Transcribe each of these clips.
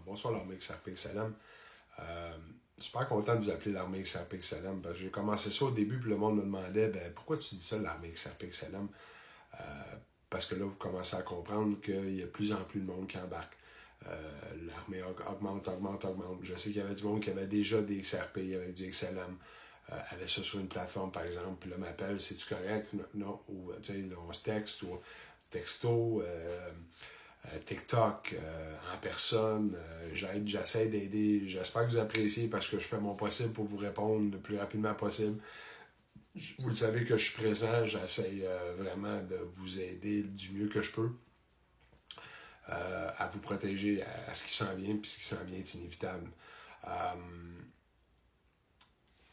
Bonsoir l'armée XRP Salem. Super content de vous appeler l'armée XRP Salem. J'ai commencé ça au début, puis le monde me demandait pourquoi tu dis ça, l'armée XRP Salem? Parce que là, vous commencez à comprendre qu'il y a de plus en plus de monde qui embarque. L'armée augmente. Je sais qu'il y avait du monde qui avait déjà des XRP, il y avait du XLM. Avait ça sur une plateforme, par exemple, puis là, m'appelle, c'est-tu correct? Non. Ou, tu sais, on se texte, ou texto, TikTok, en personne. J'essaie d'aider. J'espère que vous appréciez parce que je fais mon possible pour vous répondre le plus rapidement possible. Vous le savez que je suis présent. J'essaie vraiment de vous aider du mieux que je peux à vous protéger à ce qui s'en vient, puis ce qui s'en vient est inévitable.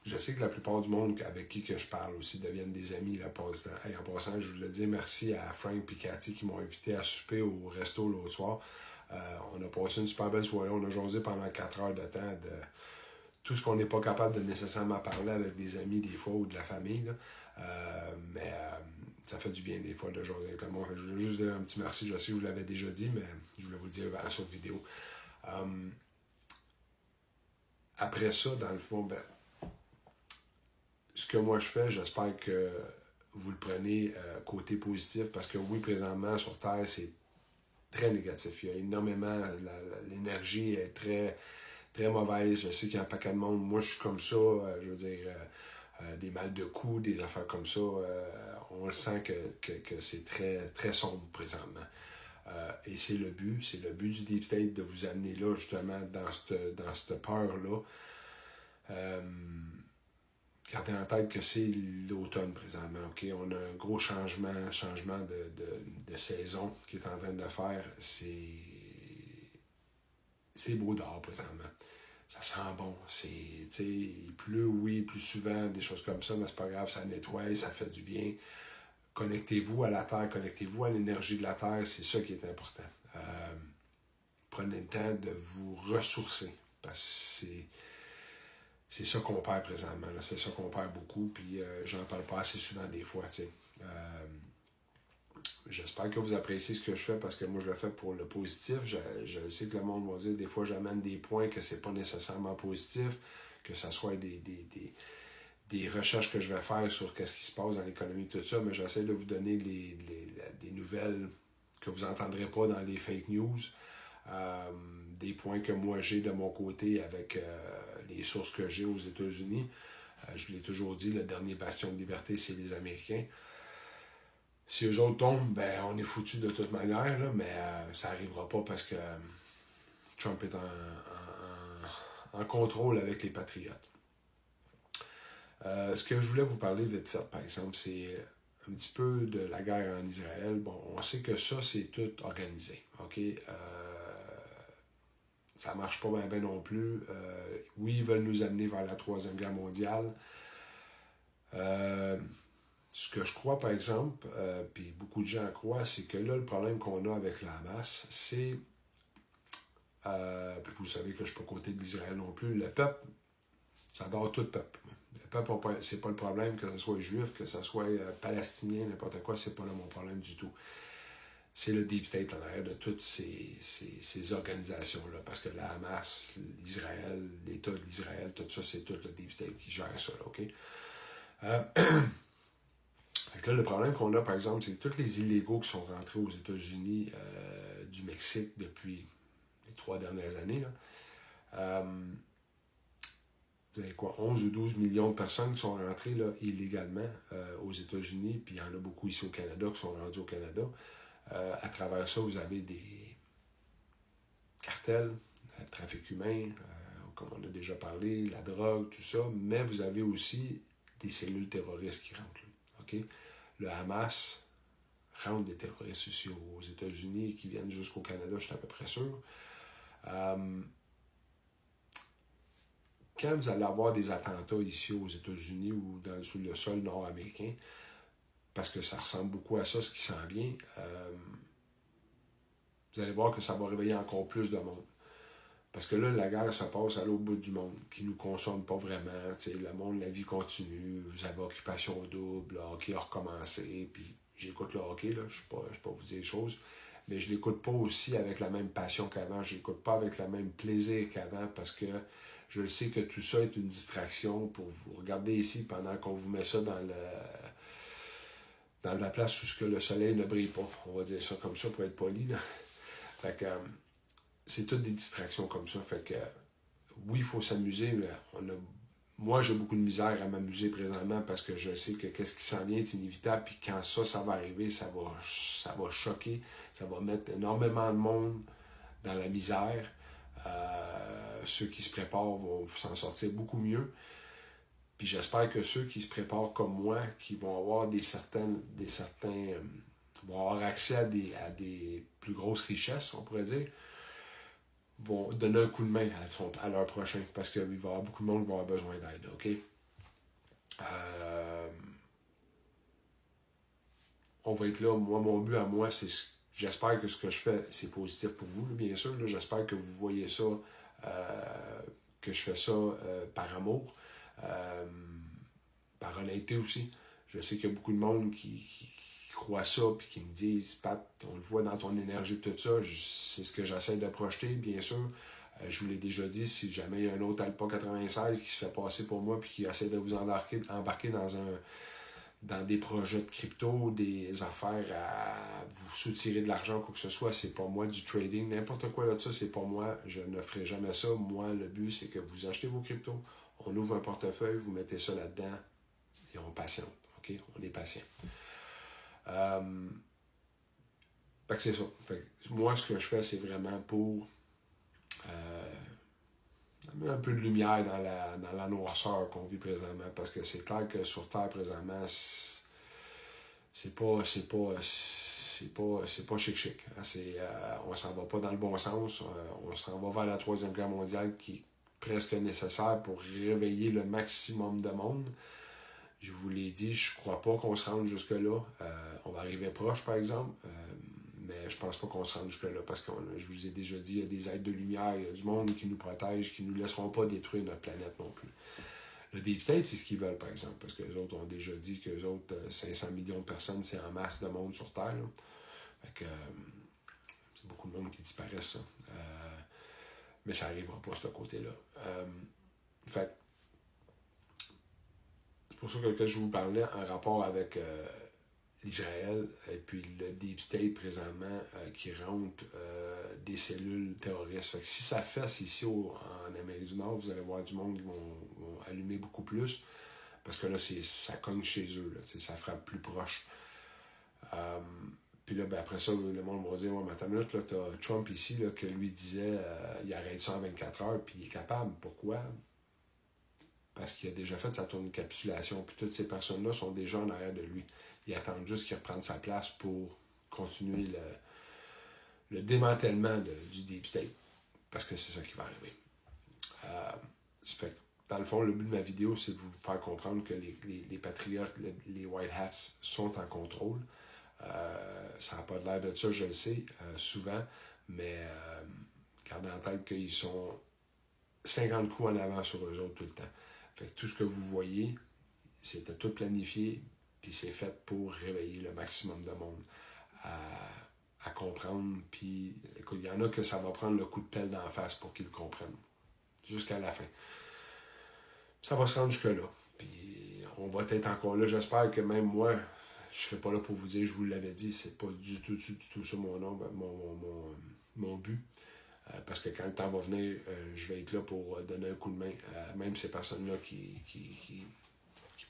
Je sais que la plupart du monde avec qui que je parle aussi deviennent des amis. Là, en passant, je voulais dire merci à Frank et Cathy qui m'ont invité à souper au resto l'autre soir. On a passé une super belle soirée. On a jasé pendant 4 heures de temps de tout ce qu'on n'est pas capable de nécessairement parler avec des amis des fois ou de la famille. Mais ça fait du bien des fois de jaser avec le monde. Je voulais juste dire un petit merci. Je sais que je vous l'avais déjà dit, mais je voulais vous le dire sur vidéo. Après ça, dans le fond, ce que moi je fais, j'espère que vous le prenez côté positif, parce que oui, présentement, sur Terre, c'est très négatif. Il y a énormément, l'énergie est très, très mauvaise. Je sais qu'il y a un paquet de monde. Moi, je suis comme ça, je veux dire, des mal de cou, des affaires comme ça. On le sent que c'est très, très sombre présentement. Et c'est le but du Deep State de vous amener là, justement, dans cette peur-là. Gardez en tête que c'est l'automne présentement, OK? On a un gros changement de saison qui est en train de faire. C'est beau dehors présentement. Ça sent bon. Il pleut, oui, plus souvent, des choses comme ça, mais c'est pas grave, ça nettoie, ça fait du bien. Connectez-vous à la Terre, connectez-vous à l'énergie de la Terre, c'est ça qui est important. Prenez le temps de vous ressourcer, parce que c'est ça qu'on perd présentement. Là. C'est ça qu'on perd beaucoup, puis j'en parle pas assez souvent des fois. J'espère que vous appréciez ce que je fais, parce que moi je le fais pour le positif. Je sais que le monde va dire des fois j'amène des points que c'est pas nécessairement positif, que ce soit des recherches que je vais faire sur ce qui se passe dans l'économie, tout ça, mais j'essaie de vous donner des nouvelles que vous n'entendrez pas dans les fake news. Des points que moi j'ai de mon côté avec les sources que j'ai aux États-Unis. Je vous l'ai toujours dit, le dernier bastion de liberté, c'est les Américains. Si eux autres tombent, on est foutus de toute manière, là, mais ça n'arrivera pas parce que Trump est en contrôle avec les patriotes. Ce que je voulais vous parler vite fait, par exemple, c'est un petit peu de la guerre en Israël. Bon, on sait que ça, c'est tout organisé, OK? Ça marche pas bien non plus. Oui, ils veulent nous amener vers la Troisième Guerre mondiale. Ce que je crois, par exemple, puis beaucoup de gens croient, c'est que là, le problème qu'on a avec la Hamas, c'est, puis vous savez que je ne suis pas côté de l'Israël non plus, le peuple, j'adore tout le peuple. Le peuple, c'est pas le problème, que ce soit juif, que ce soit palestinien, n'importe quoi, c'est pas là mon problème du tout. C'est le Deep State en arrière de toutes ces organisations-là. Parce que la Hamas, l'Israël, l'État d'Israël, tout ça, c'est tout le Deep State qui gère ça, là, OK? Donc là, le problème qu'on a, par exemple, c'est que tous les illégaux qui sont rentrés aux États-Unis du Mexique depuis les 3 dernières années, là, vous avez quoi, 11 ou 12 millions de personnes qui sont rentrées là, illégalement aux États-Unis, puis il y en a beaucoup ici au Canada qui sont rendus au Canada. À travers ça, vous avez des cartels, trafic humain, comme on a déjà parlé, la drogue, tout ça, mais vous avez aussi des cellules terroristes qui rentrent là. Okay? Le Hamas rentre des terroristes ici aux États-Unis qui viennent jusqu'au Canada, je suis à peu près sûr. Quand vous allez avoir des attentats ici aux États-Unis ou sur le sol nord-américain, parce que ça ressemble beaucoup à ça, ce qui s'en vient, vous allez voir que ça va réveiller encore plus de monde. Parce que là, la guerre se passe à l'autre bout du monde, qui ne nous consomme pas vraiment. Le monde, la vie continue, vous avez occupation double, le hockey a recommencé, puis j'écoute le hockey, là, je ne vais pas vous dire les choses, mais je ne l'écoute pas aussi avec la même passion qu'avant. Je ne l'écoute pas avec le même plaisir qu'avant parce que je sais que tout ça est une distraction pour vous regarder ici pendant qu'on vous met ça dans la place où ce que le soleil ne brille pas. On va dire ça comme ça pour être poli. Là. Fait que c'est toutes des distractions comme ça. Fait que oui, il faut s'amuser, mais moi, j'ai beaucoup de misère à m'amuser présentement parce que je sais que qu'est-ce qui s'en vient est inévitable. Puis quand ça va arriver, ça va choquer. Ça va mettre énormément de monde dans la misère. Ceux qui se préparent vont s'en sortir beaucoup mieux. Puis j'espère que ceux qui se préparent comme moi, qui vont avoir vont avoir accès à des plus grosses richesses, on pourrait dire, vont donner un coup de main à leur prochain, parce qu'il va y avoir beaucoup de monde qui va avoir besoin d'aide, OK? On va être là. Moi, mon but à moi, c'est j'espère que ce que je fais, c'est positif pour vous, là, bien sûr. Là, j'espère que vous voyez ça, que je fais ça par amour, par honnêteté aussi. Je sais qu'il y a beaucoup de monde qui croient ça, puis qui me disent, Pat, on le voit dans ton énergie, tout ça, c'est ce que j'essaie de projeter, bien sûr. Je vous l'ai déjà dit, si jamais il y a un autre Alpa 96 qui se fait passer pour moi, puis qui essaie de vous embarquer dans des projets de crypto, des affaires à vous soutirer de l'argent, quoi que ce soit, c'est pas moi du trading, n'importe quoi là de ça, c'est pas moi, je ne ferai jamais ça. Moi, le but, c'est que vous achetez vos cryptos, on ouvre un portefeuille, vous mettez ça là-dedans, et on patiente, OK? On est patient. Fait que c'est ça. Fait que moi, ce que je fais, c'est vraiment pour un peu de lumière dans la noirceur qu'on vit présentement. Parce que c'est clair que sur Terre, présentement, c'est pas chic. On s'en va pas dans le bon sens. On s'en va vers la Troisième Guerre mondiale qui est presque nécessaire pour réveiller le maximum de monde. Je vous l'ai dit, je crois pas qu'on se rende jusque-là. On va arriver proche, par exemple. Mais je pense pas qu'on se rende jusque-là parce que je vous ai déjà dit, il y a des êtres de lumière, il y a du monde qui nous protège, qui ne nous laisseront pas détruire notre planète non plus. Le Deep State, c'est ce qu'ils veulent, par exemple, parce que les autres ont déjà dit que les autres 500 millions de personnes, c'est en masse de monde sur Terre. Là. Fait que c'est beaucoup de monde qui disparaissent, ça. Mais ça n'arrivera pas, ce côté-là. Fait c'est pour ça que je vous parlais en rapport avec l'Israël et puis le Deep State présentement qui rentre des cellules terroristes. Fait que si ça fesse ici en Amérique du Nord, vous allez voir du monde qui vont allumer beaucoup plus parce que là, ça cogne chez eux. Là, ça frappe plus proche. Puis là, ben, après ça, le monde va dire, ouais, mais attends une minute, là, t'as Trump ici là, que lui disait il arrête ça en 24 heures, puis il est capable. Pourquoi? Parce qu'il a déjà fait sa tournée de capitulation, puis toutes ces personnes-là sont déjà en arrière de lui. Ils attendent juste qu'il reprenne sa place pour continuer le démantèlement du Deep State. Parce que c'est ça qui va arriver. Fait que, dans le fond, le but de ma vidéo, c'est de vous faire comprendre que les patriotes, les White Hats sont en contrôle. Ça n'a pas l'air de ça, je le sais, souvent, mais gardez en tête qu'ils sont 50 coups en avant sur eux autres tout le temps. Fait que tout ce que vous voyez, c'était tout planifié, puis c'est fait pour réveiller le maximum de monde à comprendre. Puis, écoute, il y en a que ça va prendre le coup de pelle d'en face pour qu'ils le comprennent, jusqu'à la fin. Ça va se rendre jusque-là. Puis, on va être encore là. J'espère que même moi, je ne serai pas là pour vous dire, je vous l'avais dit, c'est pas du tout ça mon but. Parce que quand le temps va venir, je vais être là pour donner un coup de main à même ces personnes-là qui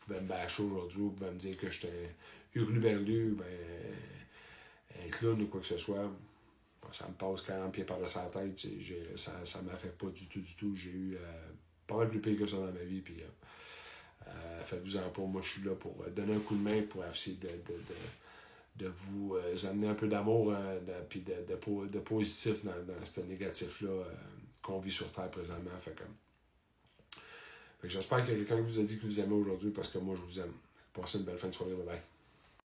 pouvaient me bâcher aujourd'hui ou pouvaient me dire que j'étais un hurluberlu, un clown ou quoi que ce soit. Ça me passe 40 pieds par-dessus la tête. Ça ne m'affecte pas du tout. J'ai eu pas mal plus pire que ça dans ma vie. Puis, faites-vous-en pas. Moi, je suis là pour donner un coup de main pour essayer de vous amener un peu d'amour puis de positif dans ce négatif-là qu'on vit sur Terre présentement. Fait que j'espère qu'il y a quelqu'un qui vous a dit que vous aimez aujourd'hui parce que moi, je vous aime. Passez une belle fin de soirée. Bye bye.